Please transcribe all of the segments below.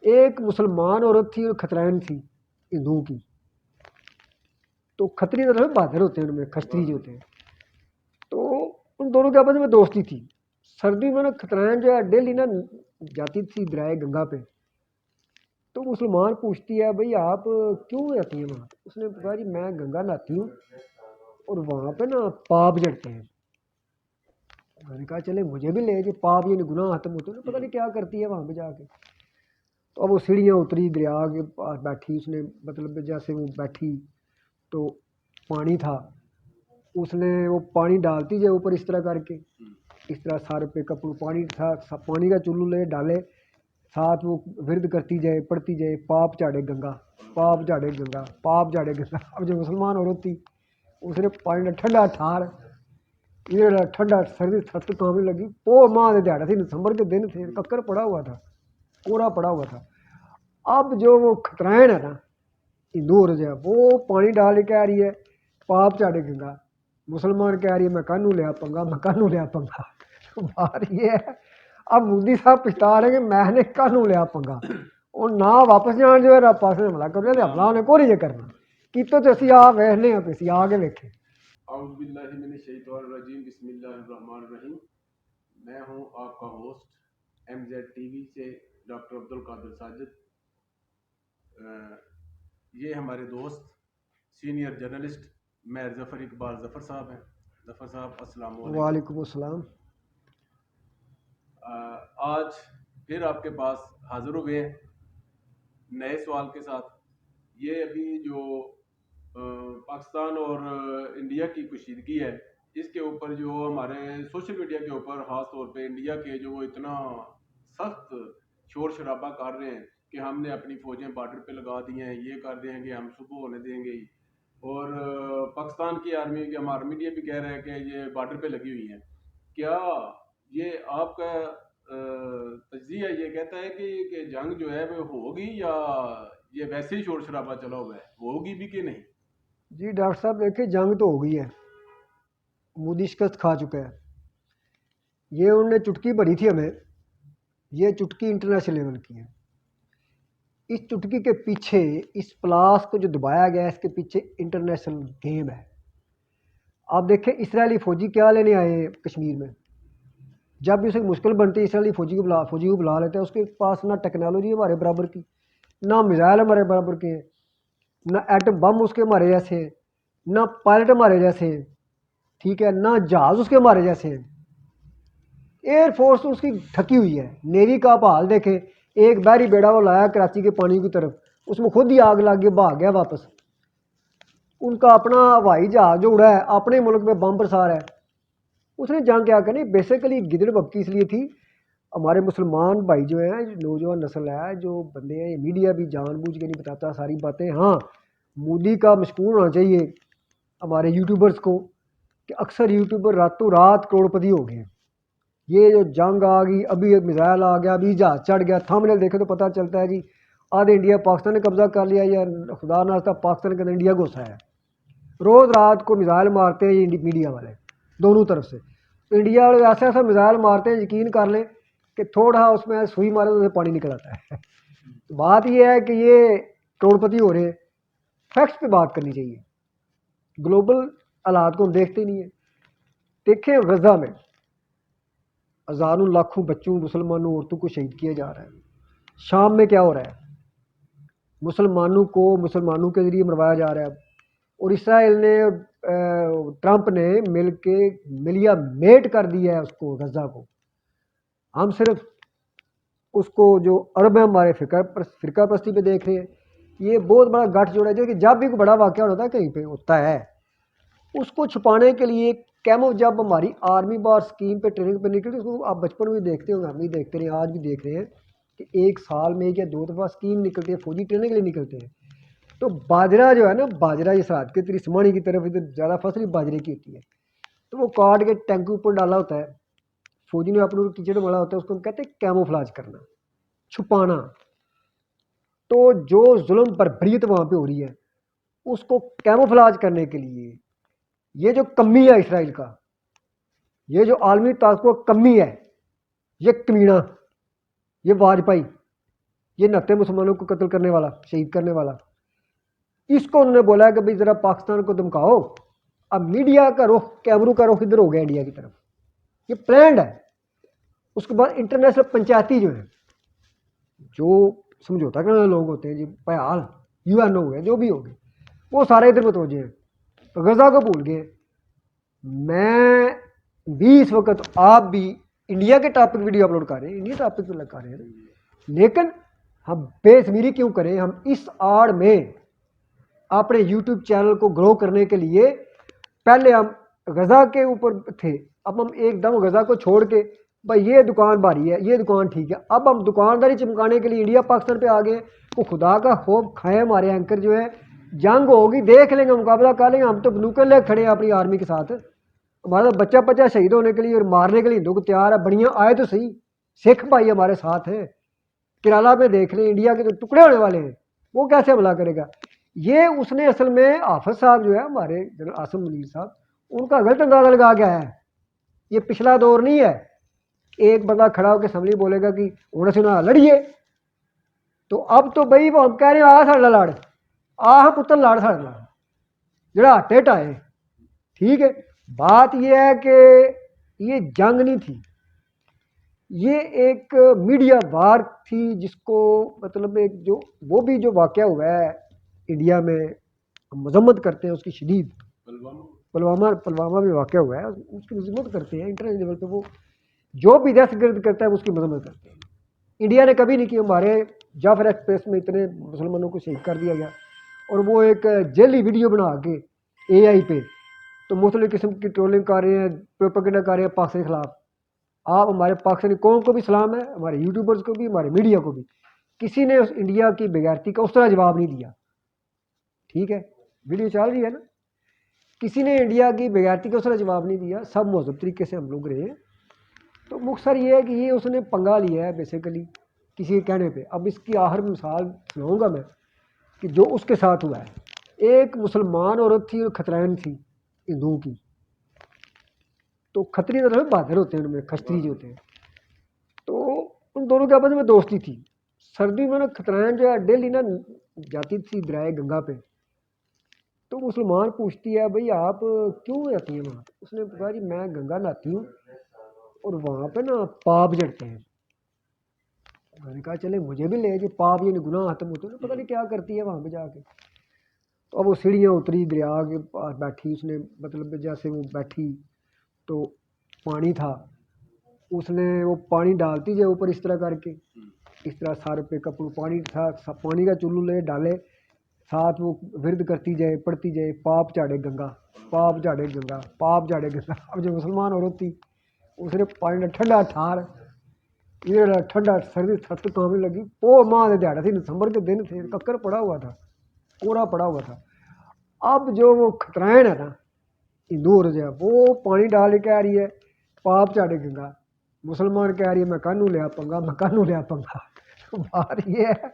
ایک مسلمان عورت تھی اور کھترائن تھی ہندوؤں کی. تو کھتری طرف بہادر ہوتے ہیں ان میں، کھشتری جو ہوتے ہیں. تو ان دونوں کے آپس میں دوستی تھی. سردی میں نا کھترائن جو ہے ڈیلی نا جاتی تھی درائے گنگا پہ. تو مسلمان پوچھتی ہے بھئی آپ کیوں جاتی ہیں وہاں؟ اس نے کہا جی میں گنگا نہاتی ہوں اور وہاں پہ نا پاپ جڑتے ہیں. میں نے کہا چلے مجھے بھی لے جی، پاپ یہ گناہ ختم ہوتے ہیں، پتہ نہیں کیا کرتی ہے وہاں پہ جا کے. تو اب وہ سیڑھیاں اتری دریا کے پاس بیٹھی، اس نے مطلب جیسے وہ بیٹھی تو پانی تھا، اس نے وہ پانی ڈالتی جائے اوپر اس طرح کر کے، اس طرح سارے پہ کپڑوں پانی تھا، پانی کا چلو لے ڈالے، ساتھ وہ ورد کرتی جائے، پڑھتی جائے پاپ جاڑے گنگا، پاپ جاڑے گنگا، پاپ جاڑے گنگا. اب جو مسلمان عورت تھی اس نے پانی ٹھنڈا ٹھار یہ ٹھنڈا سردی سخت کامنے لگی. وہ ماہ دیہڑا تھی، دسمبر کے دن تھے، ککر پڑا ہوا تھا، کوڑا پڑا ہوا تھا. اب جو وہ کھترائن ہے نا ہندو عورت ہے، وہ پانی ڈال کے کہہ رہی ہے پاپ چاڑے گنگا، مسلمان کہہ رہی ہے میں کانو لیا پنگا، میں کانو لیا پنگا. بات یہ ہے اب مودی صاحب پچھتا رہے کہ میں نے کانو لیا پنگا، اور نہ واپس جان جو ہے نہ پاس حملہ کر رہے حملہ انہیں کو نہیں کرنا کیتوں تو اسی آ ویخنے ہیں پہ اسی آگے ویکھے. اعوذ باللہ من الشیطان الرجیم، بسم اللہ الرحمن الرحیم. میں ہوں آپ کا host M Z T V سے ڈاکٹر عبدالقادر ساجد. یہ ہمارے دوست سینئر جرنلسٹ میر ظفر اقبال ظفر صاحب ہیں. ظفر صاحب السلام علیکم. وعلیکم السلام. آج پھر آپ کے پاس حاضر ہوئے ہیں نئے سوال کے ساتھ. یہ ابھی جو پاکستان اور انڈیا کی کشیدگی ہے، اس کے اوپر جو ہمارے سوشل میڈیا کے اوپر خاص طور پہ انڈیا کے جو اتنا سخت شور شرابہ کر رہے ہیں کہ ہم نے اپنی فوجیں بارڈر پہ لگا دی ہیں، یہ کر دیں گے، ہم صبح ہونے دیں گے. اور پاکستان کی آرمی کے ہمارا میڈیا بھی کہہ رہا ہے کہ یہ بارڈر پہ لگی ہوئی ہیں. کیا یہ آپ کا تجزیہ یہ کہتا ہے کہ جنگ جو ہے وہ ہوگی یا یہ ویسے ہی شور شرابہ چلا ہوا ہے، ہوگی بھی کہ نہیں؟ جی ڈاکٹر صاحب دیکھیں جنگ تو ہو گئی ہے، مودی شکست کھا چکا ہے. یہ انہوں نے چٹکی بھری تھی ہمیں، یہ چٹکی انٹرنیشنل لیول کی ہے. اس چٹکی کے پیچھے اس پلاس کو جو دبایا گیا ہے اس کے پیچھے انٹرنیشنل گیم ہے. آپ دیکھیں اسرائیلی فوجی کیا لینے آئے ہیں کشمیر میں. جب بھی اسے مشکل بنتی ہے اسرائیلی فوجی کو بلا لیتے ہیں. اس کے پاس نہ ٹیکنالوجی ہمارے برابر کی، نہ میزائل ہمارے برابر کے ہیں، نہ ایٹم بم اس کے ہمارے جیسے ہیں، نہ پائلٹ ہمارے جیسے ہیں، ٹھیک ہے، نہ جہاز اس کے ہمارے جیسے ہیں. ایئر فورس اس کی تھکی ہوئی ہے. نیوی کا آپ حال دیکھیں، ایک بحری بیڑا وہ لایا کراچی کے پانی کی طرف، اس میں خود ہی آگ لگ کے بھاگ گیا واپس. ان کا اپنا ہوائی جہاز جو اڑا ہے اپنے ملک میں بم برسا رہا ہے. اس نے جنگ کیا کرنی، بیسیکلی گدڑ ببکی اس لیے تھی. ہمارے مسلمان بھائی جو ہیں، نوجوان نسل ہے، جو بندے ہیں، یہ میڈیا بھی جان بوجھ کے نہیں بتاتا ساری باتیں. ہاں مودی کا مشکور ہونا چاہیے ہمارے یوٹیوبرز کو کہ اکثر یوٹیوبر راتوں رات کروڑپتی ہو گئے ہیں. یہ جو جنگ آ گئی، ابھی ایک میزائل آ گیا، ابھی جہاز چڑھ گیا، تھمبنیل دیکھے تو پتہ چلتا ہے جی آدھے انڈیا پاکستان نے قبضہ کر لیا یا خدا ناستہ پاکستان کے اندر انڈیا گھسا ہے. روز رات کو میزائل مارتے ہیں یہ میڈیا والے دونوں طرف سے. انڈیا والے ایسا ایسا میزائل مارتے ہیں یقین کر لیں کہ تھوڑا اس میں سوئی مارے تو پانی نکل آتا ہے. بات یہ ہے کہ یہ کروڑپتی ہو رہے ہیں. فیکٹس پہ بات کرنی چاہیے، گلوبل حالات کو ہم دیکھتے نہیں ہیں. دیکھیں غزہ میں ہزاروں لاکھوں بچوں مسلمانوں عورتوں کو شہید کیا جا رہا ہے. شام میں کیا ہو رہا ہے، مسلمانوں کے ذریعے مروایا جا رہا ہے. اور اسرائیل نے ٹرمپ نے مل کے ملیا میٹ کر دیا ہے اس کو غزہ کو. ہم صرف اس کو جو عرب ہے ہمارے فرقہ پرستی پہ دیکھ رہے ہیں. یہ بہت بڑا گٹھ جوڑا ہے کہ جب بھی کوئی بڑا واقعہ ہوتا ہے کہیں پہ ہوتا ہے اس کو چھپانے کے لیے کیمو. جب ہماری آرمی بار اسکیم پہ ٹریننگ پہ نکلتی اس کو آپ بچپن میں دیکھتے ہوں، ہم بھی دیکھتے رہے، آج بھی دیکھ رہے ہیں کہ ایک سال میں ایک یا دو دفعہ اسکیم نکلتی ہے، فوجی ٹریننگ کے لیے نکلتے ہیں. تو باجرہ جو ہے نا، باجرہ یہ سرحد کے تریسمانی کی طرف ادھر زیادہ فصل باجرے کی ہوتی ہے. تو وہ کاٹ کے ٹینک کے اوپر ڈالا ہوتا ہے، فوجی نے اپنے ٹیچر ملا ہوتا ہے، اس کو ہم کہتے ہیں کیموفلاج کرنا، چھپانا. تو جو ظلم بربریت وہاں پہ ہو رہی ہے اس کو کیموفلاج کرنے کے لیے یہ جو کمی ہے اسرائیل کا، یہ جو عالمی طاقت کو کمی ہے، یہ کمینہ، یہ واجپئی یہ 69 مسلمانوں کو قتل کرنے والا، شہید کرنے والا، اس کو انہوں نے بولا ہے کہ بھائی ذرا پاکستان کو دھمکاؤ. اب میڈیا کا رخ، کیمروں کا رخ ادھر ہو گیا انڈیا کی طرف. یہ پلانڈ ہے. اس کے بعد انٹرنیشنل پنچایتی جو ہے، جو سمجھوتا کرنے والے لوگ ہوتے ہیں جی، پیال یو این او ہے، جو بھی ہو گئے، وہ سارے ادھر متوجہ ہیں، غزہ کو بھول گئے. میں بھی اس وقت آپ بھی انڈیا کے ٹاپک ویڈیو اپلوڈ کر رہے ہیں، انڈیا ٹاپک پہ لگا رہے ہیں، لیکن ہم بے ضمیری کیوں کریں؟ ہم اس آڑ میں اپنے یوٹیوب چینل کو گرو کرنے کے لیے پہلے ہم غزہ کے اوپر تھے، اب ہم ایک دم غزہ کو چھوڑ کے بھائی یہ دکان بھاری ہے، یہ دکان ٹھیک ہے، اب ہم دکانداری چمکانے کے لیے انڈیا پاکستان پہ آ گئے. وہ خدا کا خوف کھائے ہمارے اینکر جو ہے، جنگ ہوگی دیکھ لیں گے، مقابلہ کر لیں گے. ہم تو بندوقیں لے کھڑے ہیں اپنی آرمی کے ساتھ، ہمارا بچہ بچہ شہید ہونے کے لیے اور مارنے کے لیے ہندو کو تیار ہے. بڑیاں آئے تو صحیح، سکھ بھائی ہمارے ساتھ ہیں. کیرالہ پہ دیکھ لیں، انڈیا کے جو ٹکڑے ہونے والے ہیں، وہ کیسے حملہ کرے گا؟ یہ اس نے اصل میں حافظ صاحب جو ہے ہمارے جنرل عاصم منیر صاحب، ان کا غلط اندازہ لگا کے آیا ہے. یہ پچھلا دور نہیں ہے. ایک بندہ کھڑا ہو کے اسمبلی بولے گا کہ انہیں سنا لڑیے، تو اب تو بھائی وہ ہم کہہ رہے ہیں آ ساڑا لڑ، آ پتر لڑ ساڑا لڑ جڑا ہٹے ٹائے. ٹھیک ہے، بات یہ ہے کہ یہ جنگ نہیں تھی، یہ ایک میڈیا وار تھی، جس کو مطلب ایک جو وہ بھی جو واقعہ ہوا ہے انڈیا میں، ہم مذمت کرتے ہیں اس کی شدید. پلوامہ میں واقعہ ہوا ہے، اس کی مذمت کرتے ہیں انٹرنیشنل لیول پہ. وہ جو بھی دہشت گرد کرتا ہے اس کی مذمت کرتے ہیں. انڈیا نے کبھی نہیں کی. ہمارے جعفر ایکسپریس میں اتنے مسلمانوں کو شہید کر دیا گیا، اور وہ ایک جیلی ویڈیو بنا کے اے آئی پہ تو مختلف قسم کی ٹرولنگ کر رہے ہیں، پروپیگنڈا کر رہے ہیں پاکستان کے خلاف. آپ ہمارے پاکستانی قوم کو بھی سلام ہے، ہمارے یوٹیوبرز کو بھی، ہمارے میڈیا کو بھی. کسی نے اس انڈیا کی بغیرتی کا اس طرح جواب نہیں دیا. ٹھیک ہے، ویڈیو چل رہی ہے نا. کسی نے انڈیا کی بغیرتی کا اس طرح جواب نہیں دیا. سب مہذب طریقے سے ہم لوگ رہے ہیں. تو مختصر یہ ہے کہ یہ اس نے پنگا لیا ہے بیسیکلی کسی کے کہنے پہ. اب اس کی آخر مثال سناؤں گا میں کہ جو اس کے ساتھ ہوا ہے. ایک مسلمان عورت تھی اور کھترائن تھی ہندوؤں کی. تو کھتری طرف بہادر ہوتے ہیں ان میں، کھشتری جو ہوتے ہیں. تو ان دونوں کے آپس میں دوستی تھی. سردی میں نا کھترائن جو ہے ڈیلی نا جاتی تھی درائے گنگا پہ. تو مسلمان پوچھتی ہے بھئی آپ کیوں جاتی ہیں وہاں؟ اس نے کہا جی میں گنگا نہاتی ہوں اور وہاں پہ نا پاپ جڑتے ہیں. میں نے کہا چلے مجھے بھی لے، جو پاپ یعنی گناہ ختم ہوتے ہیں، پتہ نہیں کیا کرتی ہے وہاں پہ جا کے. تو اب وہ سیڑھیاں اتری دریا کے پاس بیٹھی. اس نے مطلب جیسے وہ بیٹھی تو پانی تھا، اس نے وہ پانی ڈالتی جائے اوپر اس طرح کر کے، اس طرح سر پہ کپڑوں پانی تھا، پانی کا چلو لے ڈالے، ساتھ وہ ورد کرتی جائے، پڑھتی جائے پاپ چاڑے گنگا، پاپ چاڑے گنگا، پاپ چاڑے گنگا. اب جو مسلمان عورت تھی اس نے پانی کا ٹھنڈا ٹھار یہ ٹھنڈا سردی سخت کام لگی. وہ ماں نے دیہڑا تھی، دسمبر کے دن تھے، ککر پڑا ہوا تھا، کوڑا پڑا ہوا تھا. اب جو وہ کھترائن ہے نا ہندو جو ہے وہ پانی ڈال کے کہہ رہی ہے پاپ چاڑے گنگا. مسلمان کہہ رہی ہے میں کانوں لیا پنگا، میں کانوں لیا پنگا. بات یہ ہے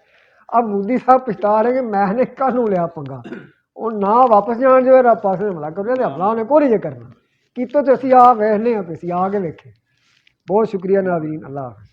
اب مودی صاحب پچھتا رہے کہ میں نے کانوں لیا پنگا. اور نہ واپس جان جو ہے نہ پاس حملہ کر رہے حملہ انہیں کو نہیں کرنا. کیتوں تو اسی آ ویخنے ہیں، اسی آ کے ویکھے. بہت شکریہ ناظرین، اللہ حافظ.